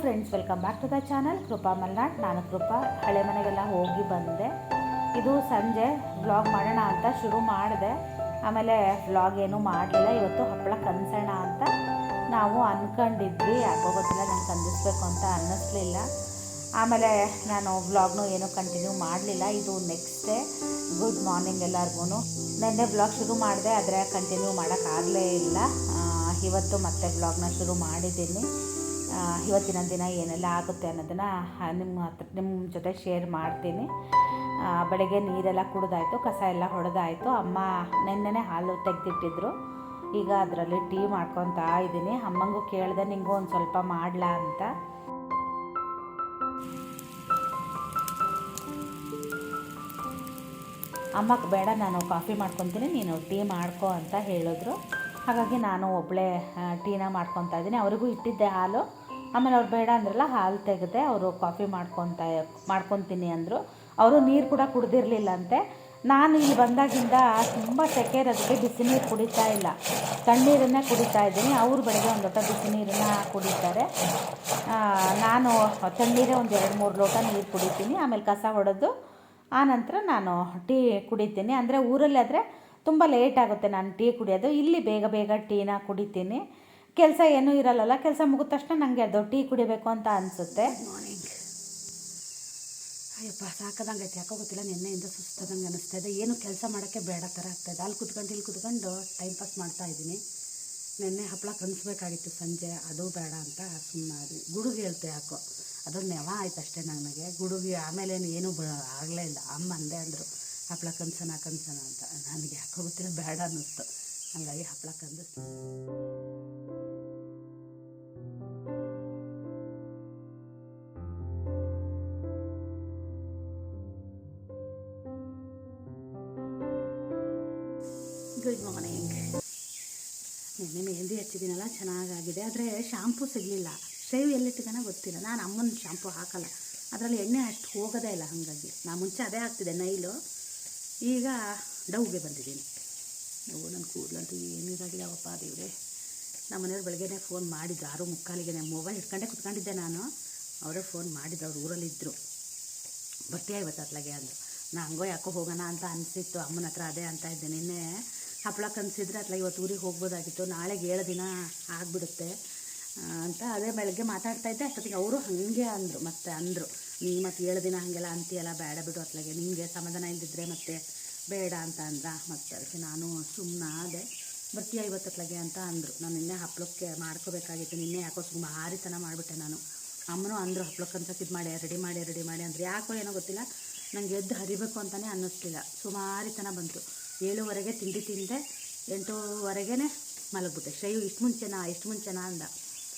Friends, welcome back to the channel Krupa Malnad. ನಾನು ಕೃಪಾ. ಹಳೆ ಮನೆಗೆಲ್ಲ ಹೋಗಿ ಬಂದೆ. ಇದು ಸಂಜೆ ವ್ಲಾಗ್ ಮಾಡೋಣ ಅಂತ ಶುರು ಮಾಡಿದೆ. ಆಮೇಲೆ ವ್ಲಾಗ್ ಏನೂ ಮಾಡಲಿಲ್ಲ. ಇವತ್ತು ಹಪ್ಪಳ ಕನ್ಸೋಣ ಅಂತ ನಾವು ಅಂದ್ಕೊಂಡಿದ್ವಿ. ಯಾಕೋ ಗೊತ್ತಿಲ್ಲ, ನಾನು ಕಂದಿಸ್ಬೇಕು ಅಂತ ಅನ್ನಿಸ್ಲಿಲ್ಲ. ಆಮೇಲೆ ನಾನು ವ್ಲಾಗ್ನೂ ಏನೂ ಕಂಟಿನ್ಯೂ ಮಾಡಲಿಲ್ಲ. ಇದು ನೆಕ್ಸ್ಟ್ ಡೇ. ಗುಡ್ ಮಾರ್ನಿಂಗ್ ಎಲ್ಲರಿಗೂ. ನೆನ್ನೆ ವ್ಲಾಗ್ ಶುರು ಮಾಡಿದೆ, ಆದರೆ ಕಂಟಿನ್ಯೂ ಮಾಡೋಕ್ಕಾಗಲೇ ಇಲ್ಲ. ಇವತ್ತು ಮತ್ತೆ ವ್ಲಾಗ್ನ ಶುರು ಮಾಡಿದ್ದೀನಿ. ಇವತ್ತಿನ ದಿನ ಏನೆಲ್ಲ ಆಗುತ್ತೆ ಅನ್ನೋದನ್ನು ನಿಮ್ಮ ಜೊತೆ ಶೇರ್ ಮಾಡ್ತೀನಿ. ಬೆಳಗ್ಗೆ ನೀರೆಲ್ಲ ಕುಡಿದಾಯಿತು, ಕಸ ಎಲ್ಲ ಹೊಡೆದಾಯಿತು. ಅಮ್ಮ ನೆನ್ನೆನೇ ಹಾಲು ತೆಗೆದಿಟ್ಟಿದ್ರು. ಈಗ ಅದರಲ್ಲಿ ಟೀ ಮಾಡ್ಕೊತಾ ಇದ್ದೀನಿ. ಅಮ್ಮಂಗೂ ಕೇಳಿದೆ, ನಿಂಗೂ ಒಂದು ಸ್ವಲ್ಪ ಮಾಡಲಾ ಅಂತ. ಅಮ್ಮಕ್ಕೆ ಬೇಡ, ನಾನು ಕಾಫಿ ಮಾಡ್ಕೊತೀನಿ, ನೀನು ಟೀ ಮಾಡ್ಕೊ ಅಂತ ಹೇಳಿದ್ರು. ಹಾಗಾಗಿ ನಾನು ಒಬ್ಬಳೇ ಟೀನ ಮಾಡ್ಕೊತಾ ಇದ್ದೀನಿ. ಅವ್ರಿಗೂ ಇಟ್ಟಿದ್ದೆ ಹಾಲು. ಆಮೇಲೆ ಅವ್ರು ಬೇಡ ಅಂದ್ರಲ್ಲ, ಹಾಲು ತೆಗೆದೆ. ಅವರು ಕಾಫಿ ಮಾಡ್ಕೊತೀನಿ ಅಂದರು. ಅವರು ನೀರು ಕೂಡ ಕುಡ್ದಿರಲಿಲ್ಲಂತೆ. ನಾನು ಇಲ್ಲಿ ಬಂದಾಗಿಂದ ತುಂಬ ಸೆಕೆ ಇರೋದಕ್ಕೆ ಬಿಸಿ ನೀರು ಕುಡಿತಾ ಇಲ್ಲ, ತಣ್ಣೀರನ್ನೇ ಕುಡಿತಾ ಇದ್ದೀನಿ. ಅವರು ಬೆಳಗ್ಗೆ ಒಂದು ಲೋಟ ಬಿಸಿ ನೀರನ್ನು ಕುಡಿತಾರೆ. ನಾನು ತಣ್ಣೀರೇ ಒಂದು 2-3 ಲೋಟ ನೀರು ಕುಡಿತೀನಿ. ಆಮೇಲೆ ಕಸ ಹೊಡೆದು ಆನಂತರ ನಾನು ಟೀ ಕುಡಿತೀನಿ. ಅಂದರೆ ಊರಲ್ಲಿ ಆದರೆ ತುಂಬ ಲೇಟ್ ಆಗುತ್ತೆ ನಾನು ಟೀ ಕುಡಿಯೋದು. ಇಲ್ಲಿ ಬೇಗ ಬೇಗ ಟೀನ ಕುಡಿತೀನಿ. ಕೆಲಸ ಏನೂ ಇರಲ್ಲ. ಕೆಲಸ ಮುಗಿದ ತಕ್ಷಣ ನನಗೆ ಅದು ಟೀ ಕುಡಿಬೇಕು ಅಂತ ಅನಿಸುತ್ತೆ. ಮಾರ್ನಿಂಗ್. ಅಯ್ಯಪ್ಪ ಸಾಕದಂಗೆ ಐತೆ. ಯಾಕೋ ಗೊತ್ತಿಲ್ಲ, ನಿನ್ನೆಯಿಂದ ಸುಸ್ತಾದಂಗೆ ಅನ್ನಿಸ್ತಾ ಇದೆ. ಏನು ಕೆಲಸ ಮಾಡೋಕ್ಕೆ ಬೇಡ ಥರ ಆಗ್ತಾಯಿದೆ. ಅಲ್ಲಿ ಕುತ್ಕೊಂಡು ಇಲ್ಲಿ ಕುತ್ಕೊಂಡು ಟೈಮ್ ಪಾಸ್ ಮಾಡ್ತಾಯಿದ್ದೀನಿ. ನಿನ್ನೆ ಹಪ್ಪಳ ಕನ್ಸ್ಬೇಕಾಗಿತ್ತು ಸಂಜೆ, ಅದು ಬೇಡ ಅಂತ ಸುಮ್ಮನೆ ಗುಡುಗಿ ಹೇಳ್ತೆ. ಯಾಕೋ ಅದೊಂದು ನೆವ ಆಯ್ತು ಅಷ್ಟೇ ನನಗೆ. ಗುಡುಗಿ ಆಮೇಲೆ ಏನೂ ಆಗಲೇ ಇಲ್ಲ. ಅಮ್ಮ ಅಂದೆ ಅಂದರು ಹಪ್ಪಳ ಕನ್ಸೋಣ ಅಂತ. ನನಗೆ ಯಾಕೋ ಗೊತ್ತಿಲ್ಲ, ಬೇಡ ಅನ್ನಿಸ್ತು. ಹಾಗಾಗಿ ಹಪ್ಪಳ ಕಂದಿಸ್ತೀನಿ. Good morning. ನಿನ್ನೆ ಮೆಹಂದಿ ಹಚ್ಚಿದ್ದೀನಲ್ಲ, ಚೆನ್ನಾಗಾಗಿದೆ. ಆದರೆ ಶಾಂಪೂ ಸಿಗಲಿಲ್ಲ. ಶೇವ್ ಎಲ್ಲಿಟ್ಟಿದ್ದಾನ ಗೊತ್ತಿಲ್ಲ. ನಾನು ಅಮ್ಮನ ಶಾಂಪೂ ಹಾಕಲ್ಲ, ಅದರಲ್ಲಿ ಎಣ್ಣೆ ಅಷ್ಟು ಹೋಗೋದೇ ಇಲ್ಲ. ಹಾಗಾಗಿ ನಾನು ಮುಂಚೆ ಅದೇ ಹಾಕ್ತಿದ್ದೆ ನೈಲು. ಈಗ ಡವ್ಗೆ ಬಂದಿದ್ದೀನಿ. ನನ್ನ ಕೂದಲಂತೂ ಏನಿದಾಗಿದ್ದಾವಪ್ಪ ದೇವ್ರೆ. ನಮ್ಮ ಮನೆಯವ್ರು ಬೆಳಗ್ಗೆನೇ ಫೋನ್ ಮಾಡಿದ್ರು 6:45ಗೆ. ಮೊಬೈಲ್ ಹಿಡ್ಕೊಂಡೇ ಕುತ್ಕೊಂಡಿದ್ದೆ ನಾನು. ಅವರೇ ಫೋನ್ ಮಾಡಿದ್ರು, ಅವ್ರು ಊರಲ್ಲಿದ್ದರು. ಬರ್ತೀಯ ಇವತ್ತು ಅತ್ಲಾಗೆ ಅಂದರು. ನಂಗೋ ಯಾಕೋ ಹೋಗೋಣ ಅಂತ ಅನಿಸಿತ್ತು. ಅಮ್ಮನ ಹತ್ರ ಅದೇ ಅಂತ ಇದ್ದೆ. ನಿನ್ನೆ ಹಪ್ಪಳ ಕನ್ಸಿದ್ರೆ ಅತ್ಲಾಗೆ ಇವತ್ತು ಊರಿಗೆ ಹೋಗ್ಬೋದಾಗಿತ್ತು. ನಾಳೆಗೆ 7 ದಿನ ಆಗಿಬಿಡುತ್ತೆ ಅಂತ ಅದೇ ಬೆಳಗ್ಗೆ ಮಾತಾಡ್ತಾಯಿದ್ದೆ. ಅಷ್ಟೊತ್ತಿಗೆ ಅವರು ಹಾಗೆ ಅಂದರು. ಮತ್ತೆ ಅಂದರು, ನೀ ಮತ್ತೆ 7 ದಿನ ಹಾಗೆಲ್ಲ ಅಂತೀಯಲ್ಲ, ಬೇಡ ಬಿಡು ಅತ್ಲಾಗೆ, ನಿಮಗೆ ಸಮಾಧಾನ ಇಲ್ದಿದ್ರೆ ಮತ್ತೆ ಬೇಡ ಅಂತ ಅಂದ್ರ. ಮತ್ತು ಅದಕ್ಕೆ ನಾನು ಸುಮ್ಮನಾದೆ. ಬರ್ತೀಯ ಇವತ್ತು ಅತ್ಲಾಗೆ ಅಂತ ಅಂದರು. ನಾನು ನಿನ್ನೆ ಹಪ್ಪಳಕ್ಕೆ ಮಾಡ್ಕೋಬೇಕಾಗಿತ್ತು. ನಿನ್ನೆ ಯಾಕೋ ಸುಮಾರಿತನ ಮಾಡಿಬಿಟ್ಟೆ ನಾನು. ಅಮ್ಮನೂ ಅಂದರು ಹಪ್ಪಳಕ್ಕೆ ಅನ್ಸಕ್ಕೆ ಇದು ಮಾಡಿ ರೆಡಿ ಮಾಡಿ ಅಂದರೆ ಯಾಕೋ ಏನೋ ಗೊತ್ತಿಲ್ಲ, ನನಗೆ ಎದ್ದು ಹರಿಬೇಕು ಅಂತಲೇ ಅನ್ನಿಸ್ಲಿಲ್ಲ. ಸುಮಾರಿತನ ಬಂತು. 7:30ಗೆ ತಿಂಡಿ ತಿಂದೆ, 8:30ಗೆ ಮಲಗ್ಬಿಟ್ಟೆ. ಶ್ರೇಯು ಇಷ್ಟು ಮುಂಚೆನಾ ಅಂದ.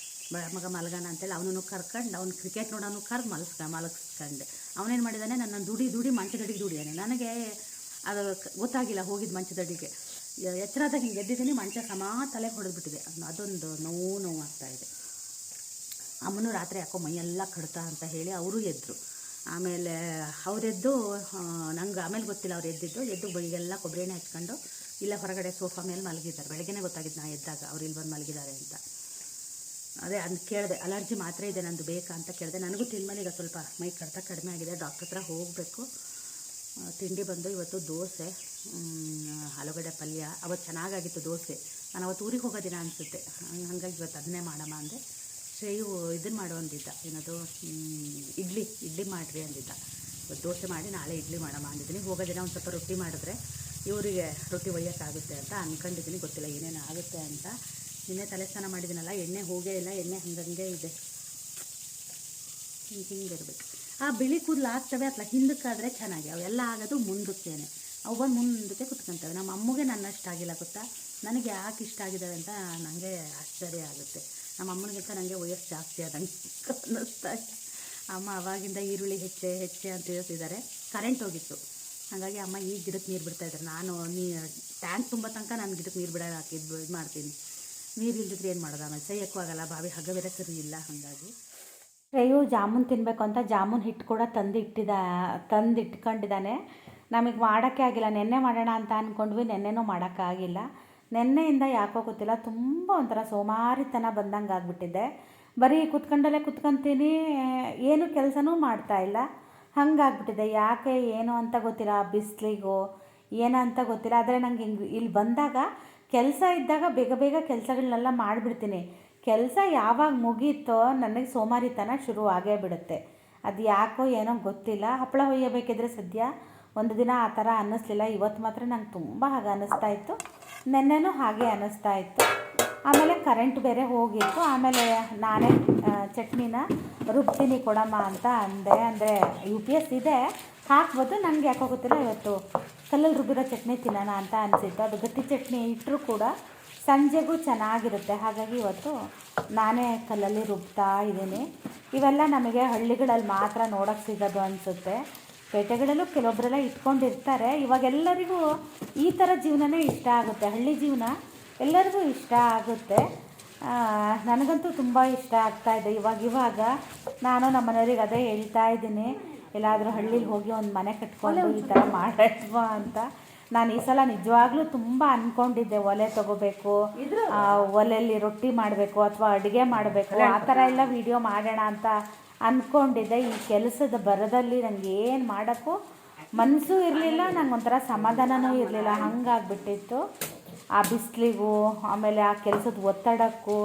ಮಗ ಮಲಗೋಣ ಅಂತೇಳಿ ಅವನನ್ನು ಕರ್ಕೊಂಡು, ಅವ್ನು ಕ್ರಿಕೆಟ್ ನೋಡೋನು ಮಲಗಿಸ್ಕೊಂಡೆ. ಅವನೇನು ಮಾಡಿದ್ದಾನೆ, ನನ್ನ ದುಡಿ ಮಂಚದಡಿಗೆ ದುಡಿಯಾನೆ. ನನಗೆ ಅದು ಗೊತ್ತಾಗಿಲ್ಲ, ಹೋಗಿದ್ದು ಮಂಚದಡಿಗೆ. ಎಚ್ಚರಾದಾಗ ಹಿಂಗೆ ಎದ್ದಿದ್ದೀನಿ, ಮಂಚ ತಲೆ ಹೊಡೆದ್ಬಿಟ್ಟಿದೆ. ಅದೊಂದು ನೋವು ಆಗ್ತಾಯಿದೆ. ಅಮ್ಮನೂ ರಾತ್ರಿ ಯಾಕೋ ಮೈಯೆಲ್ಲ ಕಡ್ತಾ ಅಂತ ಹೇಳಿ ಅವರು ಎದ್ದರು. ಆಮೇಲೆ ಅವರೆದ್ದು ನಂಗೆ ಆಮೇಲೆ ಗೊತ್ತಿಲ್ಲ ಅವ್ರು ಎದ್ದು ಬೈಗೆಲ್ಲ ಕೊಬ್ಬರಿ ಎಣ್ಣೆ ಹಚ್ಕೊಂಡು ಇಲ್ಲೇ ಹೊರಗಡೆ ಸೋಫಾ ಮೇಲೆ ಮಲಗಿದ್ದಾರೆ. ಬೆಳಗ್ಗೆನೇ ಗೊತ್ತಾಗಿದ್ದು ನಾ ಎದ್ದಾಗ ಅವ್ರು ಇಲ್ಲಿ ಬಂದು ಮಲಗಿದ್ದಾರೆ ಅಂತ. ಅದೇ ಕೇಳಿದೆ, ಅಲರ್ಜಿ ಮಾತ್ರೆ ಇದೆ ನಂದು ಬೇಕಾ ಅಂತ ಕೇಳಿದೆ. ನನಗೂ ತಿಂದ್ಮೇಲೆ ಈಗ ಸ್ವಲ್ಪ ಮೈ ಕಡ್ತ ಕಡಿಮೆ ಆಗಿದೆ. ಡಾಕ್ಟ್ರ್ ಹತ್ರ ಹೋಗಬೇಕು. ತಿಂಡಿ ಬಂದು ಇವತ್ತು ದೋಸೆ, ಆಲೂಗಡ್ಡೆ ಪಲ್ಯ. ಅವತ್ತು ಚೆನ್ನಾಗಾಗಿತ್ತು ದೋಸೆ. ನಾನು ಅವತ್ತು ಊರಿಗೆ ಹೋಗೋ ದಿನ ಅನಿಸುತ್ತೆ. ಹಾಗಾಗಿ ಇವತ್ತು ಅದನ್ನೇ ಮಾಡಮ್ಮ ಅಂದೆ. ಶ್ರೇಯು ಇದನ್ನು ಮಾಡು ಅಂದಿದ್ದ, ಏನದು ಇಡ್ಲಿ ಮಾಡಿರಿ ಅಂದಿದ್ದ. ಇವತ್ತು ದೋಸೆ ಮಾಡಿ ನಾಳೆ ಇಡ್ಲಿ ಮಾಡಮ್ಮ ಅಂದಿದ್ದೀನಿ. ಹೋಗೋ ದಿನ ಒಂದು ಸ್ವಲ್ಪ ರೊಟ್ಟಿ ಮಾಡಿದ್ರೆ ಇವರಿಗೆ ರೊಟ್ಟಿ ಒಯ್ಯೋಕ್ಕಾಗುತ್ತೆ ಅಂತ ಅಂದ್ಕೊಂಡಿದ್ದೀನಿ. ಗೊತ್ತಿಲ್ಲ ಏನೇನು ಆಗುತ್ತೆ ಅಂತ. ನಿನ್ನೆ ತಲೆ ಸ್ನಾನ ಮಾಡಿದ್ದೀನಲ್ಲ, ಎಣ್ಣೆ ಹೋಗೇ ಇಲ್ಲ. ಎಣ್ಣೆ ಹಂಗಂಗೆ ಇದೆ, ಹಿಂಗೆ ಇರಬೇಕು. ಆ ಬಿಳಿ ಕೂದಲು ಆಗ್ತವೆ ಅತ್ಲ ಹಿಂದಕ್ಕಾದರೆ ಚೆನ್ನಾಗಿ. ಅವೆಲ್ಲ ಆಗೋದು ಮುಂದಕ್ಕೇನೆ. ಅವು ಬಂದು ಮುಂದಕ್ಕೆ ಕುತ್ಕೊತವೆ. ನಮ್ಮ ಅಮ್ಮಗೆ ನನ್ನಷ್ಟು ಆಗಿಲ್ಲ ಗೊತ್ತಾ. ನನಗೆ ಯಾಕೆ ಇಷ್ಟ ಆಗಿದ್ದಾವೆ ಅಂತ ನನಗೆ ಆಶ್ಚರ್ಯ ಆಗುತ್ತೆ. ನಮ್ಮ ಅಮ್ಮನಿಗಿಂತ ನನಗೆ ವಯಸ್ಸು ಜಾಸ್ತಿ ಆದಂಗೆ ಅನ್ನಿಸ್ತಾ ಇದೆ. ಅಮ್ಮ ಅವಾಗಿಂದ ಈರುಳ್ಳಿ ಹೆಚ್ಚೆ ಅಂತ ಹೇಳ್ತಿದ್ದಾರೆ. ಕರೆಂಟ್ ಹೋಗಿತ್ತು, ಹಾಗಾಗಿ ಅಮ್ಮ ಈ ಗಿಡಕ್ಕೆ ನೀರು ಬಿಡ್ತಾಯಿದ್ದಾರೆ. ನಾನು ಟ್ಯಾಂಕ್ ತುಂಬ ತನಕ ನಾನು ಗಿಡಕ್ಕೆ ನೀರು ಬಿಡೋಕೆ ಇದು ಮಾಡ್ತೀನಿ. ನೀರು ಇಲ್ದಿದ್ರೆ ಏನು ಮಾಡೋದು, ಆಮೇಲೆ ಸೈಯಕ್ಕೂ ಆಗಲ್ಲ. ಬಾವಿ ಹಗ್ಗ ಬೇರೆ ಸರಿ ಇಲ್ಲ. ಹಾಗಾಗಿ ಶ್ರೇಯು ಜಾಮೂನ್ ತಿನ್ನಬೇಕು ಅಂತ ಜಾಮೂನ್ ಹಿಟ್ಟು ಕೂಡ ತಂದಿಟ್ಕೊಂಡಿದ್ದಾನೆ. ನಮಗೆ ಮಾಡೋಕ್ಕೆ ಆಗಿಲ್ಲ. ನೆನ್ನೆ ಮಾಡೋಣ ಅಂತ ಅಂದ್ಕೊಂಡ್ವಿ, ನೆನ್ನೆನೂ ಮಾಡೋಕ್ಕಾಗಿಲ್ಲ. ನೆನ್ನೆಯಿಂದ ಯಾಕೋ ಗೊತ್ತಿಲ್ಲ, ತುಂಬ ಒಂಥರ ಸೋಮಾರಿತನ ಬಂದಂಗೆ ಆಗಿಬಿಟ್ಟಿದೆ. ಬರೀ ಕುತ್ಕೊಂಡಲ್ಲೇ ಕುತ್ಕೊತೀನಿ, ಏನು ಕೆಲಸನೂ ಮಾಡ್ತಾಯಿಲ್ಲ. ಹಾಗಾಗ್ಬಿಟ್ಟಿದೆ. ಯಾಕೆ ಏನು ಅಂತ ಗೊತ್ತಿಲ್ಲ, ಬಿಸಿಲಿಗೋ ಏನಂತ ಗೊತ್ತಿಲ್ಲ. ಆದರೆ ನನಗೆ ಇಲ್ಲಿ ಬಂದಾಗ ಕೆಲಸ ಇದ್ದಾಗ ಬೇಗ ಬೇಗ ಕೆಲಸಗಳನ್ನೆಲ್ಲ ಮಾಡಿಬಿಡ್ತೀನಿ. ಕೆಲಸ ಯಾವಾಗ ಮುಗೀತೋ ನನಗೆ ಸೋಮಾರಿತನ ಶುರು ಆಗೇ ಬಿಡುತ್ತೆ. ಅದು ಯಾಕೋ ಏನೋ ಗೊತ್ತಿಲ್ಲ. ಹಪ್ಪಳ ಹೊಯ್ಯಬೇಕಿದ್ರೆ ಸದ್ಯ ಒಂದು ದಿನ ಆ ಥರ ಅನ್ನಿಸ್ಲಿಲ್ಲ. ಇವತ್ತು ಮಾತ್ರ ನಂಗೆ ತುಂಬ ಹಾಗೆ ಅನ್ನಿಸ್ತಾ ಇತ್ತು. ನೆನ್ನೆನೂ ಹಾಗೆ ಅನ್ನಿಸ್ತಾ ಇತ್ತು. ಆಮೇಲೆ ಕರೆಂಟ್ ಬೇರೆ ಹೋಗಿತ್ತು. ಆಮೇಲೆ ನಾನೇ ಚಟ್ನಿನ ರುಬ್ತೀನಿ ಕೊಡಮ್ಮ ಅಂತ ಅಂದೆ. ಅಂದರೆ UPS ಇದೆ, ಹಾಕ್ಬೋದು. ನನಗೆ ಯಾಕೋ ಗೊತ್ತಿಲ್ಲ, ಇವತ್ತು ಕಲ್ಲಲ್ಲಿ ರುಬ್ಬಿರೋ ಚಟ್ನಿ ತಿನ್ನೋಣ ಅಂತ ಅನಿಸಿತ್ತು. ಅದು ಗಟ್ಟಿ ಚಟ್ನಿ ಇಟ್ಟರೂ ಕೂಡ ಸಂಜೆಗೂ ಚೆನ್ನಾಗಿರುತ್ತೆ. ಹಾಗಾಗಿ ಇವತ್ತು ನಾನೇ ಕಲ್ಲಲ್ಲಿ ರುಬ್ತಾ ಇದ್ದೀನಿ. ಇವೆಲ್ಲ ನಮಗೆ ಹಳ್ಳಿಗಳಲ್ಲಿ ಮಾತ್ರ ನೋಡೋಕ್ಕೆ ಸಿಗೋದು ಅನಿಸುತ್ತೆ. ಪೇಟೆಗಳಲ್ಲೂ ಕೆಲವೊಬ್ಬರೆಲ್ಲ ಇಟ್ಕೊಂಡಿರ್ತಾರೆ. ಇವಾಗೆಲ್ಲರಿಗೂ ಈ ಥರ ಜೀವನನೇ ಇಷ್ಟ ಆಗುತ್ತೆ. ಹಳ್ಳಿ ಜೀವನ ಎಲ್ಲರಿಗೂ ಇಷ್ಟ ಆಗುತ್ತೆ. ನನಗಂತೂ ತುಂಬ ಇಷ್ಟ ಆಗ್ತಾಯಿದೆ. ಇವಾಗ ನಾನು ನಮ್ಮ ಮನೆಯವ್ರಿಗೆ ಅದೇ ಹೇಳ್ತಾ ಇದ್ದೀನಿ, ಎಲ್ಲಾದರೂ ಹಳ್ಳಿಲಿ ಹೋಗಿ ಒಂದು ಮನೆ ಕಟ್ಕೊಂಡು ಈ ಥರ ಮಾಡೋಣ ಅಂತ. ನಾನು ಈ ಸಲ ನಿಜವಾಗ್ಲೂ ತುಂಬ ಅಂದ್ಕೊಂಡಿದ್ದೆ, ಒಲೆ ತೊಗೋಬೇಕು, ಒಲೆಯಲ್ಲಿ ರೊಟ್ಟಿ ಮಾಡಬೇಕು ಅಥವಾ ಅಡುಗೆ ಮಾಡಬೇಕು, ಆ ಥರ ಎಲ್ಲ ವೀಡಿಯೋ ಮಾಡೋಣ ಅಂತ ಅಂದ್ಕೊಂಡಿದ್ದೆ. ಈ ಕೆಲಸದ ಬರದಲ್ಲಿ ನನಗೆ ಏನು ಮಾಡೋಕ್ಕೂ ಮನಸ್ಸು ಇರಲಿಲ್ಲ, ನಂಗೆ ಒಂಥರ ಸಮಾಧಾನವೂ ಇರಲಿಲ್ಲ. ಹಂಗಾಗ್ಬಿಟ್ಟಿತ್ತು. ಆ ಬಿಸಿಲಿಗೂ ಆಮೇಲೆ ಆ ಕೆಲಸದ ಒತ್ತಡಕ್ಕೂ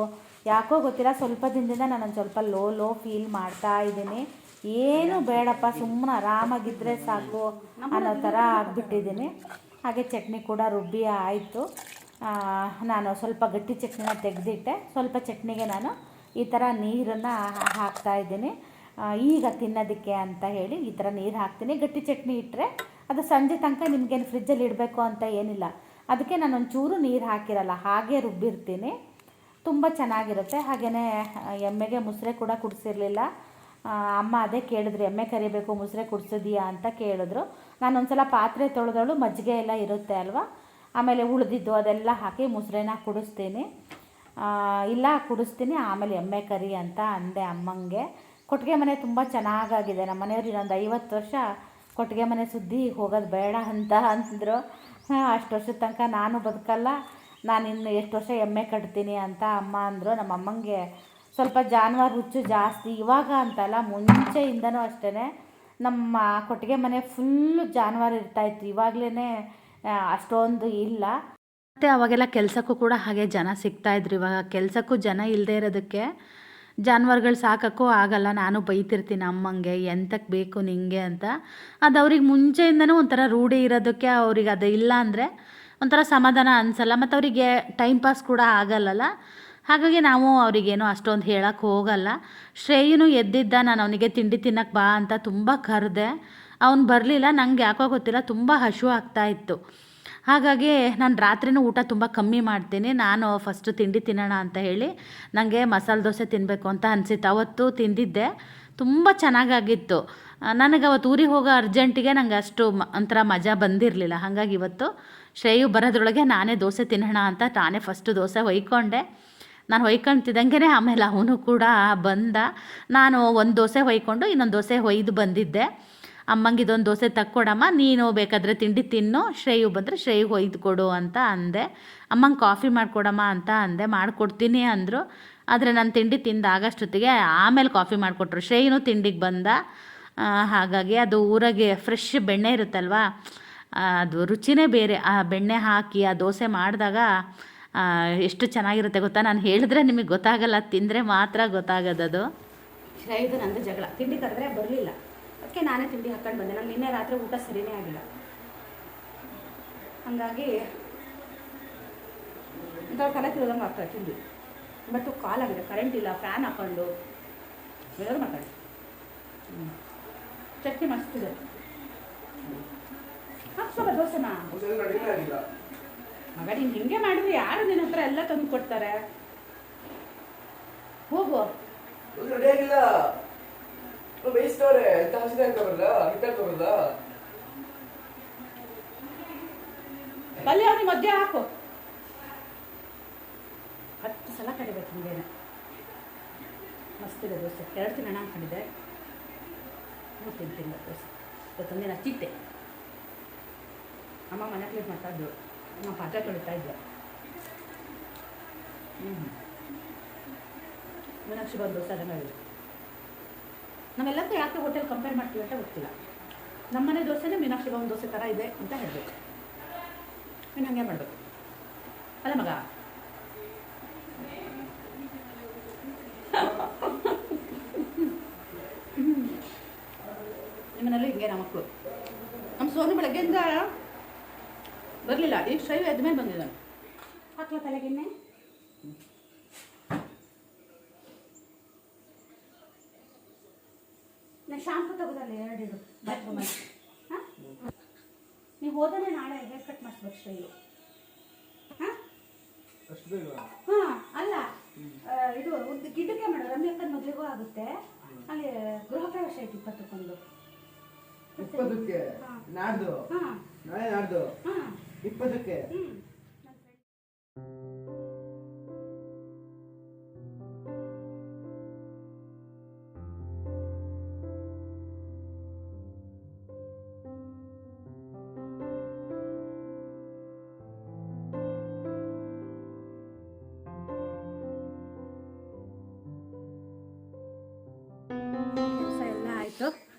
ಯಾಕೋ ಗೊತ್ತಿಲ್ಲ, ಸ್ವಲ್ಪ ದಿನದಿಂದ ನಾನು ಸ್ವಲ್ಪ ಲೋ ಫೀಲ್ ಮಾಡ್ತಾ ಇದ್ದೀನಿ. ಏನು ಬೇಡಪ್ಪ, ಸುಮ್ಮನೆ ಆರಾಮಾಗಿದ್ದರೆ ಸಾಕು ಅನ್ನೋ ಥರ ಆಗಿಬಿಟ್ಟಿದ್ದೀನಿ. ಹಾಗೆ ಚಟ್ನಿ ಕೂಡ ರುಬ್ಬಿ ಆಯಿತು. ನಾನು ಸ್ವಲ್ಪ ಗಟ್ಟಿ ಚಟ್ನಿನ ತೆಗೆದಿಟ್ಟೆ. ಸ್ವಲ್ಪ ಚಟ್ನಿಗೆ ನಾನು ಈ ಥರ ನೀರನ್ನು ಹಾಕ್ತಾಯಿದ್ದೀನಿ. ಈಗ ತಿನ್ನೋದಕ್ಕೆ ಅಂತ ಹೇಳಿ ಈ ಥರ ನೀರು ಹಾಕ್ತೀನಿ. ಗಟ್ಟಿ ಚಟ್ನಿ ಇಟ್ಟರೆ ಅದು ಸಂಜೆ ತನಕ ನಿಮಗೇನು ಫ್ರಿಜ್ಜಲ್ಲಿ ಇಡಬೇಕು ಅಂತ ಏನಿಲ್ಲ. ಅದಕ್ಕೆ ನಾನು ಒಂಚೂರು ನೀರು ಹಾಕಿರಲ್ಲ, ಹಾಗೆ ರುಬ್ಬಿರ್ತೀನಿ. ತುಂಬ ಚೆನ್ನಾಗಿರುತ್ತೆ. ಹಾಗೆಯೇ ಎಮ್ಮೆಗೆ ಮುಸ್ರೆ ಕೂಡ ಕುಡಿಸಿರಲಿಲ್ಲ. ಅಮ್ಮ ಅದೇ ಕೇಳಿದ್ರು, ಎಮ್ಮೆ ಕರಿಬೇಕು, ಮುಸ್ರೆ ಕುಡಿಸಿದೀಯಾ ಅಂತ ಕೇಳಿದ್ರು. ನಾನು ಒಂದ್ಸಲ ಪಾತ್ರೆ ತೊಳೆದಳು, ಮಜ್ಜಿಗೆ ಎಲ್ಲ ಇರುತ್ತೆ ಅಲ್ವಾ, ಆಮೇಲೆ ಉಳಿದಿದ್ದು ಅದೆಲ್ಲ ಹಾಕಿ ಮುಸ್ರೆನ ಕುಡಿಸ್ತೀನಿ. ಕುಡಿಸ್ತೀನಿ. ಆಮೇಲೆ ಎಮ್ಮೆ ಕರಿ ಅಂತ ಅಂದೆ ಅಮ್ಮಂಗೆ. ಕೊಟ್ಟಿಗೆ ಮನೆ ತುಂಬ ಚೆನ್ನಾಗಾಗಿದೆ. ನಮ್ಮ ಮನೆಯವ್ರು ಇನ್ನೊಂದು 50 ವರ್ಷ ಕೊಟ್ಟಿಗೆ ಮನೆ ಸುದ್ದಿ ಹೋಗೋದು ಬೇಡ ಅಂತ ಅಂದರು. ಅಷ್ಟು ವರ್ಷದ ತನಕ ನಾನು ಬದುಕಲ್ಲ, ನಾನು ಇನ್ನು ಎಷ್ಟು ವರ್ಷ ಎಮ್ಮೆ ಕಟ್ತೀನಿ ಅಂತ ಅಮ್ಮ ಅಂದರು. ನಮ್ಮ ಅಮ್ಮಂಗೆ ಸ್ವಲ್ಪ ಜಾನುವಾರು ಹುಚ್ಚು ಜಾಸ್ತಿ. ಇವಾಗ ಅಂತಲ್ಲ, ಮುಂಚೆಯಿಂದನೂ ಅಷ್ಟೇ ನಮ್ಮ ಕೊಟ್ಟಿಗೆ ಮನೆ ಫುಲ್ಲು ಜಾನುವಾರು ಇರ್ತಾಯಿತ್ತು. ಇವಾಗಲೇ ಅಷ್ಟೊಂದು ಇಲ್ಲ. ಮತ್ತು ಅವಾಗೆಲ್ಲ ಕೆಲಸಕ್ಕೂ ಕೂಡ ಹಾಗೆ ಜನ ಸಿಗ್ತಾಯಿದ್ರು. ಇವಾಗ ಕೆಲಸಕ್ಕೂ ಜನ ಇಲ್ಲದೆ ಇರೋದಕ್ಕೆ ಜಾನುವಾರುಗಳು ಸಾಕೋಕ್ಕೂ ಆಗಲ್ಲ. ನಾನು ಬೈತಿರ್ತೀನಿ ಅಮ್ಮಂಗೆ, ಎಂತಕ್ಕೆ ಬೇಕು ನಿಂಗೆ ಅಂತ. ಅದು ಅವ್ರಿಗೆ ಮುಂಚೆಯಿಂದನೂ ಒಂಥರ ರೂಢಿ ಇರೋದಕ್ಕೆ ಅವ್ರಿಗೆ ಅದು ಇಲ್ಲ ಅಂದರೆ ಒಂಥರ ಸಮಾಧಾನ ಅನಿಸಲ್ಲ. ಮತ್ತು ಅವರಿಗೆ ಟೈಮ್ ಪಾಸ್ ಕೂಡ ಆಗಲ್ಲಲ್ಲ. ಹಾಗಾಗಿ ನಾವು ಅವರಿಗೇನೋ ಅಷ್ಟೊಂದು ಹೇಳೋಕ್ಕೆ ಹೋಗಲ್ಲ. ಶ್ರೇಯನು ಎದ್ದಿದ್ದ, ನಾನು ಅವನಿಗೆ ತಿಂಡಿ ತಿನ್ನಕ್ಕೆ ಬಾ ಅಂತ ತುಂಬ ಕರೆದೆ. ಅವನು ಬರಲಿಲ್ಲ. ನಂಗೆ ಯಾಕೋ ಗೊತ್ತಿಲ್ಲ, ತುಂಬ ಹಸಿವು ಆಗ್ತಾಯಿತ್ತು. ಹಾಗಾಗಿ ನಾನು ರಾತ್ರಿನೂ ಊಟ ತುಂಬ ಕಮ್ಮಿ ಮಾಡ್ತೀನಿ. ನಾನು ಫಸ್ಟು ತಿಂಡಿ ತಿನ್ನೋಣ ಅಂತ ಹೇಳಿ ನನಗೆ ಮಸಾಲೆ ದೋಸೆ ತಿನ್ನಬೇಕು ಅಂತ ಅನಿಸಿತ್ತು. ಅವತ್ತು ತಿಂದಿದ್ದೆ, ತುಂಬ ಚೆನ್ನಾಗಾಗಿತ್ತು. ನನಗೆ ಅವತ್ತು ಊರಿಗೆ ಹೋಗೋ ಅರ್ಜೆಂಟಿಗೆ ನನಗೆ ಅಷ್ಟು ಒಂಥರ ಮಜಾ ಬಂದಿರಲಿಲ್ಲ. ಹಾಗಾಗಿ ಇವತ್ತು ಶ್ರೇಯು ಬರೋದ್ರೊಳಗೆ ನಾನೇ ದೋಸೆ ತಿನ್ನೋಣ ಅಂತ ನಾನೇ ಫಸ್ಟು ದೋಸೆ ಹೊಯ್ಕೊಂಡೆ. ನಾನು ಹೊಯ್ಕೊಳ್ತಿದ್ದಂಗೆ ಆಮೇಲೆ ಅವನು ಕೂಡ ಬಂದ. ನಾನು ಒಂದು ದೋಸೆ ಹೊಯ್ಕೊಂಡು ಇನ್ನೊಂದು ದೋಸೆ ಹೊಯ್ದು ಬಂದಿದ್ದೆ. ಅಮ್ಮಂಗೆ ಇದೊಂದು ದೋಸೆ ತಕ್ಕೊಡಮ್ಮ, ನೀನು ಬೇಕಾದರೆ ತಿಂಡಿ ತಿನ್ನು, ಶ್ರೇಯು ಬಂದರೆ ಶ್ರೇಯುಗೆ ಒಯ್ದು ಕೊಡು ಅಂತ ಅಂದೆ. ಅಮ್ಮಂಗೆ ಕಾಫಿ ಮಾಡಿಕೊಡಮ್ಮ ಅಂತ ಅಂದೆ. ಮಾಡಿಕೊಡ್ತೀನಿ ಅಂದರು. ಆದರೆ ನಾನು ತಿಂಡಿ ತಿಂದಾಗಷ್ಟೊತ್ತಿಗೆ ಆಮೇಲೆ ಕಾಫಿ ಮಾಡಿಕೊಟ್ರು. ಶ್ರೇಯುನು ತಿಂಡಿಗೆ ಬಂದ. ಹಾಗಾಗಿ ಅದು ಊರಾಗೆ ಫ್ರೆಶ್ ಬೆಣ್ಣೆ ಇರುತ್ತಲ್ವ, ಅದು ರುಚಿನೇ ಬೇರೆ. ಆ ಬೆಣ್ಣೆ ಹಾಕಿ ಆ ದೋಸೆ ಮಾಡಿದಾಗ ಎಷ್ಟು ಚೆನ್ನಾಗಿರುತ್ತೆ ಗೊತ್ತಾ. ನಾನು ಹೇಳಿದ್ರೆ ನಿಮಗೆ ಗೊತ್ತಾಗಲ್ಲ, ತಿಂದರೆ ಮಾತ್ರ ಗೊತ್ತಾಗೋದದು. ಶ್ರೇಯದು ನಂದು ಜಗಳ. ತಿಂಡಿ ಕರೆದ್ರೆ ಬರಲಿಲ್ಲ, ಅದಕ್ಕೆ ನಾನೇ ತಿಂಡಿ ಹಾಕ್ಕೊಂಡು ಬಂದೆ. ನಾನು ನಿನ್ನೆ ರಾತ್ರಿ ಊಟ ಸರಿಯೇ ಆಗಿಲ್ಲ. ಹಾಗಾಗಿ ಇಂಥವ್ರು ತಲೆ ತಿರೋದಂಗೆ ಆಗ್ತದೆ ತಿಂಡಿ. ಬಟ್ ಕಾಲಾಗಿದೆ, ಕರೆಂಟ್ ಇಲ್ಲ, ಫ್ಯಾನ್ ಹಾಕ್ಕೊಂಡು ಬೇರೆ ಮಾತಾಡಿ. ಚಟ್ನಿ ಮಸ್ತಿದೆ. ಹಾಕ್ಸೋಲ್ಲ ದೋಸೆನಾ ಮಗ, ನೀನು ಹಿಂಗೆ ಮಾಡಿದ್ರೆ ಯಾರು ನಿನ್ನ ಹತ್ರ ಎಲ್ಲ ತಂದು ಕೊಡ್ತಾರೆ? ಹೋಗು. ಪಲ್ಯ ಅವ್ನಿಗೆ ಮಧ್ಯೆ ಹಾಕು. 10 ಸಲ ಕಡಿಬೇಕು ಹಿಂಗೇನೆ. ಮಸ್ತಿದೆ ದೋಸೆ. 2 ತಿನ್ನೋಣ ಅಂದ್ಕೊಂಡಿದ್ದೆ, 3 ತಿಂತಿಲ್ಲ ದೋಸೆ. ಇವತ್ತೊಂದಿನ ಚಿಟ್ಟೆ. ಅಮ್ಮ ಮನೆ ಕ್ಲೀನ್ ಮಾಡ್ತಾ ಇದ್ದರು, ನಮ್ಮ ಪಾತ್ರೆ ತೊಳಿತಾ ಇದ್ದೆ. ಮೀನಾಕ್ಷಿ ಬಂದು ದೋಸೆ ಅದನ್ನು ಹೇಳಿ ನಾವೆಲ್ಲಕ್ಕೂ ಯಾಕೆ ಹೋಟೆಲ್ ಕಂಪೇರ್ ಮಾಡ್ತೀವಿ ಅಂತ ಗೊತ್ತಿಲ್ಲ. ನಮ್ಮನೆ ದೋಸೆನೇ ಮೀನಾಕ್ಷಿ ಒಂದು ದೋಸೆ ಥರ ಇದೆ ಅಂತ ಹೇಳಬೇಕು. ಇನ್ನು ಹಂಗೆ ಮಾಡಬೇಕು ಅಲ್ಲ ಮಗ. ನಿಮ್ಮನೆಲ್ಲೂ ಹಿಂಗೆ ನಮ್ಮ ಮಕ್ಕಳು. ನಮ್ಮ ಸೋನು ಬೆಳಗ್ಗೆಯಿಂದ ಬರಲಿಲ್ಲ, ಈಗ ಶ್ರೈ ಎದ್ಮೇಲೆ ಬಂದಿದ್ದಾನೆ. ಹಾಕ್ಲ ತಲೆಗೆಣ್ಣೆ. ನಾನು ಶಾಂಪು ತಗೋದಲ್ಲ 2 ಬಾತ್ರೂಮಲ್ಲಿ. ಹಾಂ, ನೀವು ಹೋದರೆ ನಾಳೆ ಹೇರ್ ಕಟ್ ಮಾಡಿಸ್ಬೇಕು ಶ್ರೈಲು. ಹಾಂ ಹಾಂ, ಅಲ್ಲ ಇದು ಗಿಡಕ್ಕೆ ಮಾಡೋ ರಮ್ಯಕ್ಕನ ಮದುವೆಗೂ ಆಗುತ್ತೆ. ಅಲ್ಲಿ ಗೃಹ ಪ್ರವೇಶ ಐತಿ 20ಕ್ಕೆ. 20ಕ್ಕೆ ನಾಡ್ದು. ಹಾಂ, ನಾಳೆ ನಾಡ್ದು. ಹಾಂ, 20ಕ್ಕೆ. ಕೆಲಸ ಎಲ್ಲ ಆಯಿತು.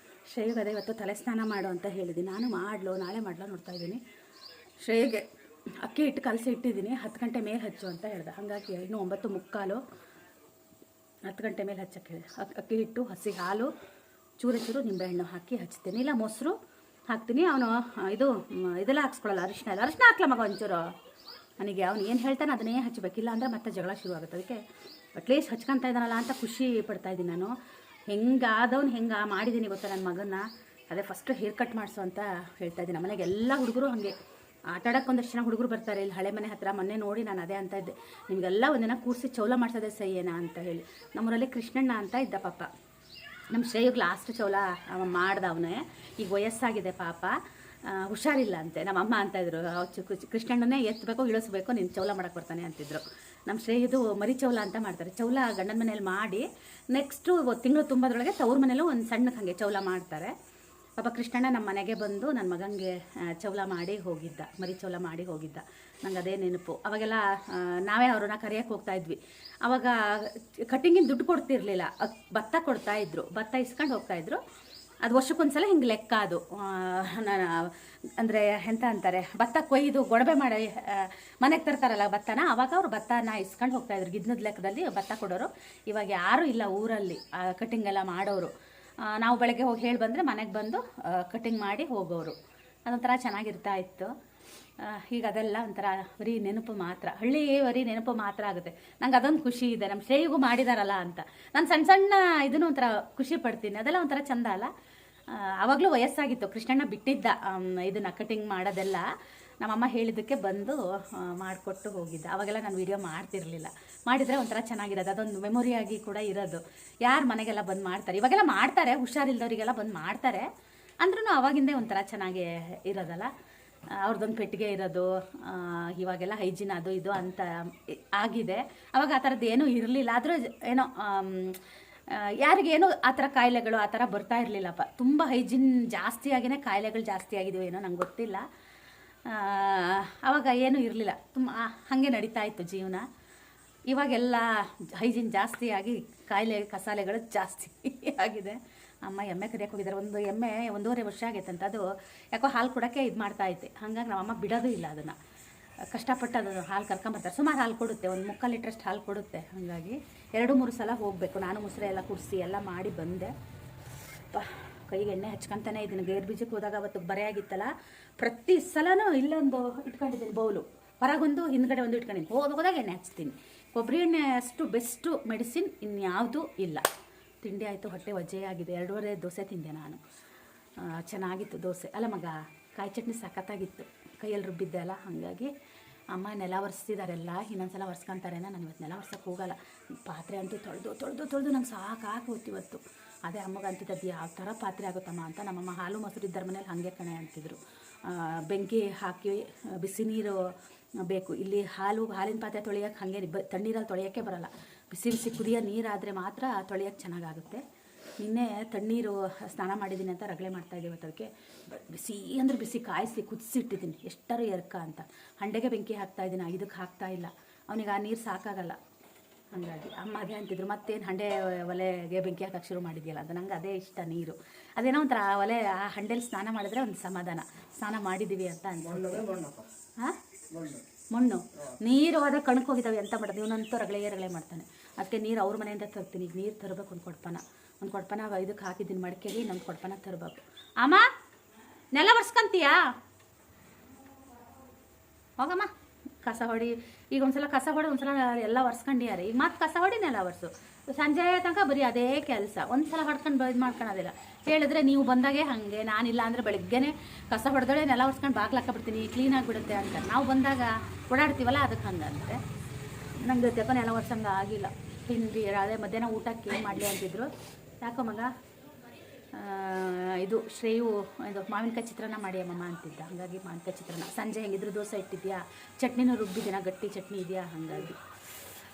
ಶ್ರೇಯಿಗೆ ಅದೇ ಇವತ್ತು ತಲೆ ಸ್ನಾನ ಮಾಡು ಅಂತ ಹೇಳಿದ್ದೀನಿ. ನಾನು ನಾಳೆ ಮಾಡ್ಲೋ ನೋಡ್ತಾ ಇದ್ದೀನಿ. ಶ್ರೇಯಿಗೆ ಅಕ್ಕಿ ಹಿಟ್ಟು ಕಲಸಿ ಇಟ್ಟಿದ್ದೀನಿ. 10 ಗಂಟೆ ಮೇಲೆ ಹಚ್ಚು ಅಂತ ಹೇಳ್ದೆ. ಹಾಗಾಗಿ ಇನ್ನೂ 9:45 10 ಗಂಟೆ ಮೇಲೆ ಹಚ್ಚಕ್ಕೆ ಹೇಳಿದೆ. ಅಕ್ಕಿ ಹಿಟ್ಟು, ಹಸಿ ಹಾಲು, ಚೂರು ನಿಂಬೆಹಣ್ಣು ಹಾಕಿ ಹಚ್ತೀನಿ. ಇಲ್ಲ ಮೊಸರು ಹಾಕ್ತೀನಿ. ಅವನು ಇದೆಲ್ಲ ಹಾಕ್ಸ್ಕೊಳ್ಳಲ್ಲ, ಅರಿಶಿನ ಹಾಕ್ಲ ಮಗ ಒಂಚೂರು. ನನಗೆ ಅವನು ಏನು ಹೇಳ್ತಾನೆ ಅದನ್ನೇ ಹಚ್ಚಬೇಕಿಲ್ಲ ಅಂದರೆ ಮತ್ತೆ ಜಗಳ ಶುರು ಆಗುತ್ತೆ. ಅದಕ್ಕೆ ಅಟ್ಲೀಸ್ಟ್ ಹಚ್ಕೊತಾ ಇದ್ದಾನಲ್ಲ ಅಂತ ಖುಷಿ ಪಡ್ತಾಯಿದ್ದೀನಿ ನಾನು. ಹೆಂಗೆ ಮಾಡಿದ್ದೀನಿ ಗೊತ್ತಾ ನನ್ನ ಮಗನ್ನ. ಅದೇ ಫಸ್ಟು ಹೇರ್ ಕಟ್ ಮಾಡಿಸು ಅಂತ ಹೇಳ್ತಾ ಇದ್ದೀನಿ. ಮನೆಗೆ ಎಲ್ಲ ಹುಡುಗರು ಹಾಗೆ ಆಟಾಡೋಕ್ಕೆ ಒಂದಷ್ಟು ಜನ ಹುಡುಗರು ಬರ್ತಾರೆ ಇಲ್ಲಿ ಹಳೆ ಮನೆ ಹತ್ರ. ಮೊನ್ನೆ ನೋಡಿ ನಾನು ಅದೇ ಅಂತ ಇದ್ದೆ, ನಿಮಗೆಲ್ಲ ಒಂದಿನ ಕೂರಿಸಿ ಚೌಲ ಮಾಡಿಸೋದೇ ಸೈ ಏನಾ ಅಂತ ಹೇಳಿ. ನಮ್ಮೂರಲ್ಲಿ ಕೃಷ್ಣಣ್ಣ ಅಂತ ಇದ್ದ ಪಾಪ. ನಮ್ಮ ಶ್ರೇಯಿಗೆ ಲಾಸ್ಟ್ ಚೌಲ ಮಾಡ್ದ ಅವನೇ. ಈಗ ವಯಸ್ಸಾಗಿದೆ ಪಾಪ, ಹುಷಾರಿಲ್ಲ ಅಂತೆ. ನಮ್ಮ ಅಮ್ಮ ಅಂತ ಇದ್ರು, ಕೃಷ್ಣಣ್ಣನೇ ಎತ್ತಬೇಕು ಇಳಿಸ್ಬೇಕು, ನೀನು ಚೌಲ ಮಾಡಕ್ಕೆ ಬರ್ತಾನೆ ಅಂತಿದ್ರು. ನಮ್ಮ ಶ್ರೇಯದು ಮರಿ ಚೌಲ ಅಂತ ಮಾಡ್ತಾರೆ. ಚೌಲ ಗಂಡನ ಮನೇಲಿ ಮಾಡಿ ನೆಕ್ಸ್ಟು ತಿಂಗಳು ತುಂಬೋದ್ರೊಳಗೆ ತವ್ರ ಮನೇಲೂ ಒಂದು ಸಣ್ಣಕ್ಕೆ ಹಾಗೆ ಚೌಲ ಮಾಡ್ತಾರೆ. ಪಾಪ ಕೃಷ್ಣಣ್ಣ ನಮ್ಮ ಮನೆಗೆ ಬಂದು ನನ್ನ ಮಗನಿಗೆ ಚೌಲ ಮಾಡಿ ಹೋಗಿದ್ದ, ಮರಿ ಚೌಲ ಮಾಡಿ ಹೋಗಿದ್ದ. ನಂಗೆ ಅದೇ ನೆನಪು. ಅವಾಗೆಲ್ಲ ನಾವೇ ಅವ್ರನ್ನ ಕರೆಯೋಕ್ಕೆ ಹೋಗ್ತಾಯಿದ್ವಿ. ಆವಾಗ ಕಟ್ಟಿಂಗಿನ ದುಡ್ಡು ಕೊಡ್ತಿರ್ಲಿಲ್ಲ, ಭತ್ತ ಕೊಡ್ತಾಯಿದ್ರು, ಭತ್ತ ಇಸ್ಕೊಂಡು ಹೋಗ್ತಾಯಿದ್ರು. ಅದು ವರ್ಷಕ್ಕೊಂದ್ಸಲ ಹಿಂಗೆ ಲೆಕ್ಕ. ಅದು ಅಂದರೆ ಎಂತ ಅಂತಾರೆ, ಭತ್ತ ಕೊಯ್ದು ಗೊಡಬೆ ಮಾಡಿ ಮನೆಗೆ ತರ್ತಾರಲ್ಲ ಭತ್ತನ, ಆವಾಗ ಅವರು ಭತ್ತನ ಇಸ್ಕೊಂಡು ಹೋಗ್ತಾಯಿದ್ರು. ಗಿದ್ನದ ಲೆಕ್ಕದಲ್ಲಿ ಭತ್ತ ಕೊಡೋರು. ಇವಾಗ ಯಾರೂ ಇಲ್ಲ ಊರಲ್ಲಿ ಕಟ್ಟಿಂಗ್ ಎಲ್ಲ ಮಾಡೋರು. ನಾವು ಬೆಳಗ್ಗೆ ಹೋಗಿ ಹೇಳಿ ಬಂದರೆ ಮನೆಗೆ ಬಂದು ಕಟ್ಟಿಂಗ್ ಮಾಡಿ ಹೋಗೋರು. ಅದೊಂಥರ ಚೆನ್ನಾಗಿರ್ತಾ ಇತ್ತು. ಈಗ ಅದೆಲ್ಲ ಒಂಥರ ಬರೀ ನೆನಪು ಮಾತ್ರ, ಹಳ್ಳಿ ಬರೀ ನೆನಪು ಮಾತ್ರ ಆಗುತ್ತೆ. ನಂಗೆ ಅದೊಂದು ಖುಷಿ ಇದೆ, ನಮ್ಮ ಶ್ರೇಯಿಗೂ ಮಾಡಿದಾರಲ್ಲ ಅಂತ. ನಾನು ಸಣ್ಣ ಇದನ್ನು ಒಂಥರ ಖುಷಿ ಪಡ್ತೀನಿ. ಅದೆಲ್ಲ ಒಂಥರ ಚಂದ ಅಲ್ಲ. ಆವಾಗಲೂ ವಯಸ್ಸಾಗಿತ್ತು. ಕೃಷ್ಣಣ್ಣ ಬಿಟ್ಟಿದ್ದ ಇದನ್ನು ಕಟಿಂಗ್ ಮಾಡೋದೆಲ್ಲ. ನಮ್ಮಮ್ಮ ಹೇಳಿದ್ದಕ್ಕೆ ಬಂದು ಮಾಡಿಕೊಟ್ಟು ಹೋಗಿದ್ದ. ಅವಾಗೆಲ್ಲ ನಾನು ವೀಡಿಯೋ ಮಾಡ್ತಿರ್ಲಿಲ್ಲ. ಮಾಡಿದರೆ ಒಂಥರ ಚೆನ್ನಾಗಿರೋದು, ಅದೊಂದು ಮೆಮೊರಿಯಾಗಿ ಕೂಡ ಇರೋದು. ಯಾರು ಮನೆಗೆಲ್ಲ ಬಂದು ಮಾಡ್ತಾರೆ, ಇವಾಗೆಲ್ಲ ಮಾಡ್ತಾರೆ, ಹುಷಾರಿಲ್ದವರಿಗೆಲ್ಲ ಬಂದು ಮಾಡ್ತಾರೆ. ಅಂದ್ರೂ ಅವಾಗಿಂದೇ ಒಂಥರ ಚೆನ್ನಾಗಿ ಇರೋದಲ್ಲ. ಅವ್ರದ್ದೊಂದು ಪೆಟ್ಟಿಗೆ ಇರೋದು. ಇವಾಗೆಲ್ಲ ಹೈಜಿನ್ ಅದು ಇದು ಅಂತ ಆಗಿದೆ. ಅವಾಗ ಆ ಥರದ್ದು ಏನೂ ಇರಲಿಲ್ಲ. ಆದರೂ ಏನೋ ಯಾರಿಗೇನೋ ಆ ಥರ ಕಾಯಿಲೆಗಳು ಆ ಥರ ಬರ್ತಾ ಇರಲಿಲ್ಲಪ್ಪ. ತುಂಬ ಹೈಜಿನ್ ಜಾಸ್ತಿಯಾಗಿಯೇ ಕಾಯಿಲೆಗಳು ಜಾಸ್ತಿ ಆಗಿದೆಯೋ ಏನೋ ನಂಗೆ ಗೊತ್ತಿಲ್ಲ. ಆವಾಗ ಏನೂ ಇರಲಿಲ್ಲ, ತುಂಬ ಹಾಗೆ ನಡೀತಾ ಇತ್ತು ಜೀವನ. ಇವಾಗೆಲ್ಲ ಹೈಜಿನ್ ಜಾಸ್ತಿಯಾಗಿ ಕಾಯಿಲೆ ಕಸಾಲೆಗಳು ಜಾಸ್ತಿ ಆಗಿದೆ. ಅಮ್ಮ ಎಮ್ಮೆ ಕರಿಯಕ್ಕೆ ಹೋಗಿದ್ದಾರೆ. ಒಂದು ಎಮ್ಮೆ 1.5 ವರ್ಷ ಆಗೈತೆ ಅಂತ. ಅದು ಯಾಕೋ ಹಾಲು ಕೊಡೋಕ್ಕೆ ಇದು ಮಾಡ್ತಾ ಐತೆ. ಹಾಗಾಗಿ ನಮ್ಮಮ್ಮ ಬಿಡೋದು ಇಲ್ಲ ಅದನ್ನು. ಕಷ್ಟಪಟ್ಟು ಅದು ಹಾಲು ಕರ್ಕೊಂಬರ್ತಾರೆ. ಸುಮಾರು ಹಾಲು ಕೊಡುತ್ತೆ, ಒಂದು 3 ಲೀಟ್ರಷ್ಟು ಹಾಲು ಕೊಡುತ್ತೆ. ಹಾಗಾಗಿ 2-3 ಸಲ ಹೋಗಬೇಕು. ನಾನು ಮೊಸರು ಎಲ್ಲ ಕುಡಿಸಿ ಎಲ್ಲ ಮಾಡಿ ಬಂದೆ. ಕೈಗೆ ಎಣ್ಣೆ ಹಚ್ಕೊತಾನೆ ಇದನ್ನು. ಗೇರು ಬೀಜಕ್ಕೆ ಹೋದಾಗ ಅವತ್ತು ಬರೆಯಾಗಿತ್ತಲ್ಲ, ಪ್ರತಿ ಸಲನೂ ಇಲ್ಲೊಂದು ಇಟ್ಕೊಂಡಿದ್ದೀನಿ ಬೌಲು, ಹೊರಗೊಂದು ಹಿಂದ್ಗಡೆ ಒಂದು ಇಟ್ಕೊಂಡಿದ್ದೀನಿ. ಹೋದಾಗ ಎಣ್ಣೆ ಹಚ್ತೀನಿ. ಕೊಬ್ಬರಿ ಎಣ್ಣೆ ಅಷ್ಟು ಬೆಸ್ಟು ಮೆಡಿಸಿನ್ ಇನ್ಯಾವುದೂ ಇಲ್ಲ. ತಿಂಡಿ ಆಯಿತು, ಹೊಟ್ಟೆ ವಜ್ಜೆ ಆಗಿದೆ. 2.5 ದೋಸೆ ತಿಂದೆ ನಾನು. ಚೆನ್ನಾಗಿತ್ತು ದೋಸೆ ಅಲ್ಲ ಮಗ. ಕಾಯಿ ಚಟ್ನಿ ಸಖತ್ತಾಗಿತ್ತು, ಕೈಯಲ್ಲಿ ರುಬ್ಬಿದ್ದೆ ಅಲ್ಲ. ಹಾಗಾಗಿ ಅಮ್ಮ ನೆಲ ಒರೆಸ್ತಿದ್ದಾರೆಲ್ಲ. ಇನ್ನೊಂದ್ಸಲ ಒರೆಸ್ಕೊತಾರೇನ. ನಾನು ಇವತ್ತು ನೆಲ ಒರ್ಸೋಕ್ಕೆ ಹೋಗಲ್ಲ. ಪಾತ್ರೆ ಅಂತೂ ತೊಳೆದು ನಂಗೆ ಸಾಕಾಗೋಯ್ತು ಇವತ್ತು. ಅದೇ ಅಮ್ಮಗೆ ಅಂತಿದ್ದದ್ದು ಯಾವ ಥರ ಪಾತ್ರೆ ಆಗುತ್ತಮ್ಮ ಅಂತ. ನಮ್ಮಮ್ಮ ಹಾಲು ಮೊಸರು ಇದ್ದರ ಮನೇಲಿ ಹಾಗೆ ಕಣೆ ಅಂತಿದ್ರು. ಬೆಂಕಿ ಹಾಕಿ ಬಿಸಿ ನೀರು ಬೇಕು. ಇಲ್ಲಿ ಹಾಲಿನ ಪಾತ್ರೆ ತೊಳೆಯೋಕ್ಕೆ ಹಾಗೆ ತಣ್ಣೀರಲ್ಲಿ ತೊಳೆಯೋಕ್ಕೆ ಬರೋಲ್ಲ. ಬಿಸಿ ಕುದಿಯೋ ನೀರಾದರೆ ಮಾತ್ರ ತೊಳೆಯೋಕ್ಕೆ ಚೆನ್ನಾಗಾಗುತ್ತೆ. ನಿನ್ನೆ ತಣ್ಣೀರು ಸ್ನಾನ ಮಾಡಿದ್ದೀನಿ ಅಂತ ರಗಳೆ ಮಾಡ್ತಾಯಿದ್ದೀವಿ. ಅದಕ್ಕೆ ಬಿಸಿ ಅಂದರೆ ಬಿಸಿ ಕಾಯಿಸಿ ಕುದಿಸಿಟ್ಟಿದ್ದೀನಿ, ಎಷ್ಟರೂ ಎರ್ಕ ಅಂತ. ಹಂಡೆಗೆ ಬೆಂಕಿ ಹಾಕ್ತಾಯಿದ್ದೀನಿ, ಇದಕ್ಕೆ ಹಾಕ್ತಾಯಿಲ್ಲ. ಅವನಿಗೆ ಆ ನೀರು ಸಾಕಾಗಲ್ಲ. ಹಂಗಾಗಿ ಅಮ್ಮ ಅದೇ ಅಂತಿದ್ರು ಮತ್ತೇನು ಹಂಡೆ ಒಲೆಗೆ ಬೆಂಕಿ ಹಾಕಕ್ಕೆ ಶುರು ಮಾಡಿದ್ಯಲ್ಲ ಅದು ನಂಗೆ ಅದೇ ಇಷ್ಟ ನೀರು ಅದೇನೋ ಒಂಥರ ಆ ಒಲೆ ಆ ಹಂಡೆಲಿ ಸ್ನಾನ ಮಾಡಿದ್ರೆ ಒಂದು ಸಮಾಧಾನ ಸ್ನಾನ ಮಾಡಿದ್ದೀವಿ ಅಂತ ಅನ್ಸುತ್ತೆ. ಹಾಂ ಮಣ್ಣು ನೀರು ಹೋದ್ರೆ ಕಣ್ಕೆ ಹೋಗಿದ್ದಾವೆ ಎಂತ ಮಾಡೋದು ಇವನಂತೂ ರಗಳೆ ಮಾಡ್ತಾನೆ. ಅದಕ್ಕೆ ನೀರು ಅವ್ರ ಮನೆಯಿಂದ ತರ್ತೀನಿ. ಈಗ ನೀರು ತರಬೇಕು ಒಂದು ಕೊಡ್ಪನ ಇದಕ್ಕೆ ಹಾಕಿದ್ದೀನಿ ಮಡಿಕೆಗೆ ಇನ್ನೊಂದು ಕೊಡ್ಪನ ತರಬೇಕು. ಅಮ್ಮ ನೆಲ ಒರ್ಸ್ಕೊಂತೀಯಾ ಹೋಗಮ್ಮ ಕಸ ಹೊಡಿ. ಈಗ ಒಂದ್ಸಲ ಕಸ ಹೊಡಿ ಒಂದ್ಸಲ ಎಲ್ಲ ಒರ್ಸ್ಕೊಂಡಿದ್ದಾರೆ. ಈಗ ಮತ್ತೆ ಕಸ ಹೊಡಿ ನೆಲ ಒರೆಸು. ಸಂಜೆ ತನಕ ಬರೀ ಅದೇ ಕೆಲಸ. ಒಂದ್ಸಲ ಹೊಡ್ಕೊಂಡು ಇದು ಮಾಡ್ಕೊಳೋದಿಲ್ಲ. ಹೇಳಿದ್ರೆ ನೀವು ಬಂದಾಗೆ ಹಾಗೆ ನಾನಿಲ್ಲ ಅಂದರೆ ಬೆಳಗ್ಗೆನೇ ಕಸ ಹೊಡೆದಳೆ ನೆಲ ಒರೆಸ್ಕೊಂಡು ಬಾಗ್ಲು ಹಾಕಬಿಡ್ತೀನಿ ಕ್ಲೀನ್ ಆಗಿಬಿಡುತ್ತೆ ಅಂತ. ನಾವು ಬಂದಾಗ ಓಡಾಡ್ತೀವಲ್ಲ ಅದಕ್ಕೆ ಹಂಗಂತೆ. ನಂಗೆ ಜೊತೆ ನೆಲ ಒರ್ಸಂಗೆ ಆಗಿಲ್ಲ. ತಿಂಡಿ ಅದೇ ಮಧ್ಯಾಹ್ನ ಊಟಕ್ಕೆ ಏನು ಮಾಡಲಿ ಅಂತಿದ್ರು. ಯಾಕೋ ಮಗ ಇದು ಶ್ರೇಯು ಇದು ಮಾವಿನಕಾಯಿ ಚಿತ್ರಾನ್ನ ಮಾಡಿ ಅಮ್ಮಮ್ಮ ಅಂತಿದ್ದ. ಹಾಗಾಗಿ ಮಾವಿನಕಾಯಿ ಚಿತ್ರಾನ್ನ. ಸಂಜೆ ಹೆಂಗಿದ್ರು ದೋಸೆ ಇಟ್ಟಿದ್ಯಾ, ಚಟ್ನಿನೂ ರುಬ್ಬಿದ್ದೀನ, ಗಟ್ಟಿ ಚಟ್ನಿ ಇದೆಯಾ. ಹಾಗಾಗಿ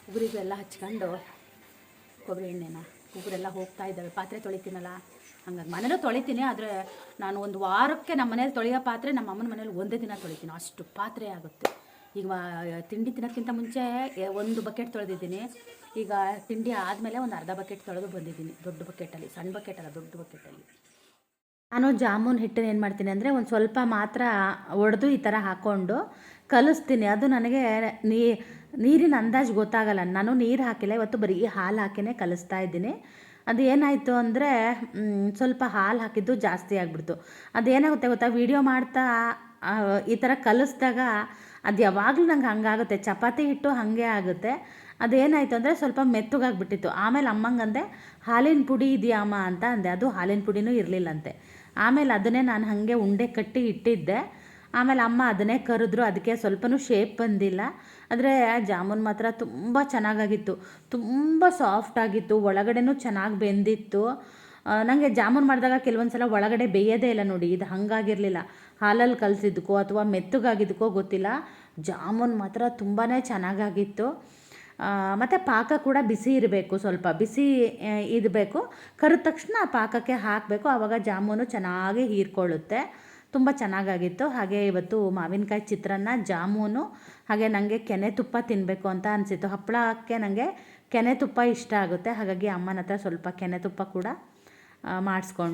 ಉಗುರಿಗೂ ಎಲ್ಲ ಹಚ್ಕೊಂಡು ಕೊಬ್ಬರಿ ಎಣ್ಣೆನ ಉಗುರೆಲ್ಲ ಹೋಗ್ತಾ ಇದ್ದಾವೆ. ಪಾತ್ರೆ ತೊಳಿತೀನಲ್ಲ ಹಂಗಾಗಿ ಮನೇಲೂ ತೊಳಿತೀನಿ. ಆದರೆ ನಾನು ಒಂದು ವಾರಕ್ಕೆ ನಮ್ಮ ಮನೇಲಿ ತೊಳೆಯೋ ಪಾತ್ರೆ ನಮ್ಮ ಅಮ್ಮನ ಮನೇಲಿ ಒಂದೇ ದಿನ ತೊಳಿತೀನಿ. ಅಷ್ಟು ಪಾತ್ರೆ ಆಗುತ್ತೆ. ಈಗ ತಿಂಡಿ ತಿನ್ನೋಕ್ಕಿಂತ ಮುಂಚೆ ಒಂದು ಬಕೆಟ್ ತೊಳೆದಿದ್ದೀನಿ. ಈಗ ತಿಂಡಿ ಆದಮೇಲೆ ಒಂದು ಅರ್ಧ ಬಕೆಟ್ ತೊಳೆದು ಬಂದಿದ್ದೀನಿ. ದೊಡ್ಡ ಬಕೆಟಲ್ಲಿ, ಸಣ್ಣ ಬಕೆಟಲ್ಲ ದೊಡ್ಡ ಬಕೆಟಲ್ಲಿ. ನಾನು ಜಾಮೂನ್ ಹಿಟ್ಟನ್ನು ಏನು ಮಾಡ್ತೀನಿ ಅಂದರೆ ಒಂದು ಸ್ವಲ್ಪ ಮಾತ್ರ ಒಡೆದು ಈ ಥರ ಹಾಕ್ಕೊಂಡು ಕಲಿಸ್ತೀನಿ. ಅದು ನನಗೆ ನೀರಿನ ಅಂದಾಜು ಗೊತ್ತಾಗಲ್ಲ. ನಾನು ನೀರು ಹಾಕಿಲ್ಲ ಇವತ್ತು, ಬರೀ ಹಾಲು ಹಾಕಿನೇ ಕಲಿಸ್ತಾ ಇದ್ದೀನಿ. ಅದು ಏನಾಯಿತು ಅಂದರೆ ಸ್ವಲ್ಪ ಹಾಲು ಹಾಕಿದ್ದು ಜಾಸ್ತಿ ಆಗಿಬಿಡ್ತು. ಅದೇನಾಗುತ್ತೆ ಗೊತ್ತಾ, ವೀಡಿಯೋ ಮಾಡ್ತಾ ಈ ಥರ ಕಲಿಸ್ದಾಗ ಅದು ಯಾವಾಗಲೂ ನಂಗೆ ಹಂಗಾಗುತ್ತೆ. ಚಪಾತಿ ಹಿಟ್ಟು ಹಾಗೆ ಆಗುತ್ತೆ. ಅದೇನಾಯಿತು ಅಂದರೆ ಸ್ವಲ್ಪ ಮೆತ್ತಗಾಗ್ಬಿಟ್ಟಿತ್ತು. ಆಮೇಲೆ ಅಮ್ಮಂಗಂದೆ ಹಾಲಿನ ಪುಡಿ ಇದೆಯಾ ಅಮ್ಮ ಅಂತ ಅಂದೆ. ಅದು ಹಾಲಿನ ಪುಡಿನೂ ಇರಲಿಲ್ಲಂತೆ. ಆಮೇಲೆ ಅದನ್ನೇ ನಾನು ಹಾಗೆ ಉಂಡೆ ಕಟ್ಟಿ ಇಟ್ಟಿದ್ದೆ. ಆಮೇಲೆ ಅಮ್ಮ ಅದನ್ನೇ ಕರೆದ್ರು. ಅದಕ್ಕೆ ಸ್ವಲ್ಪನೂ ಶೇಪ್ ಬಂದಿಲ್ಲ. ಆದರೆ ಜಾಮೂನ್ ಮಾತ್ರ ತುಂಬ ಚೆನ್ನಾಗಾಗಿತ್ತು. ತುಂಬ ಸಾಫ್ಟಾಗಿತ್ತು. ಒಳಗಡೆನೂ ಚೆನ್ನಾಗಿ ಬೆಂದಿತ್ತು. ನನಗೆ ಜಾಮೂನ್ ಮಾಡಿದಾಗ ಕೆಲವೊಂದು ಸಲ ಒಳಗಡೆ ಬೇಯೋದೇ ಇಲ್ಲ ನೋಡಿ. ಇದು ಹಾಗಾಗಿರಲಿಲ್ಲ. ಹಾಲಲ್ಲಿ ಕಲಸಿದ್ದಕ್ಕೋ ಅಥವಾ ಮೆತ್ತಗಾಗಿದ್ದಕ್ಕೋ ಗೊತ್ತಿಲ್ಲ, ಜಾಮೂನ್ ಮಾತ್ರ ತುಂಬಾ ಚೆನ್ನಾಗಾಗಿತ್ತು. ಮತ್ತು ಪಾಕ ಕೂಡ ಬಿಸಿ ಇರಬೇಕು. ಸ್ವಲ್ಪ ಬಿಸಿ ಇರಬೇಕು. ಕರಿದ ತಕ್ಷಣ ಪಾಕಕ್ಕೆ ಹಾಕಬೇಕು. ಆವಾಗ ಜಾಮೂನು ಚೆನ್ನಾಗಿ ಹೀರ್ಕೊಳ್ಳುತ್ತೆ. ತುಂಬ ಚೆನ್ನಾಗಾಗಿತ್ತು. ಹಾಗೆ ಇವತ್ತು ಮಾವಿನಕಾಯಿ ಚಿತ್ರಾನ್ನ, ಜಾಮೂನು, ಹಾಗೆ ನನಗೆ ಕೆನೆ ತುಪ್ಪ ತಿನ್ನಬೇಕು ಅಂತ ಅನಿಸಿತ್ತು. ಹಪ್ಪಳಕ್ಕೆ ನನಗೆ ಕೆನೆ ತುಪ್ಪ ಇಷ್ಟ ಆಗುತ್ತೆ. ಹಾಗಾಗಿ ಅಮ್ಮನ ಹತ್ರ ಸ್ವಲ್ಪ ಕೆನೆ ತುಪ್ಪ ಕೂಡ ಮಾಡಿಸ್ಕೊಂಡು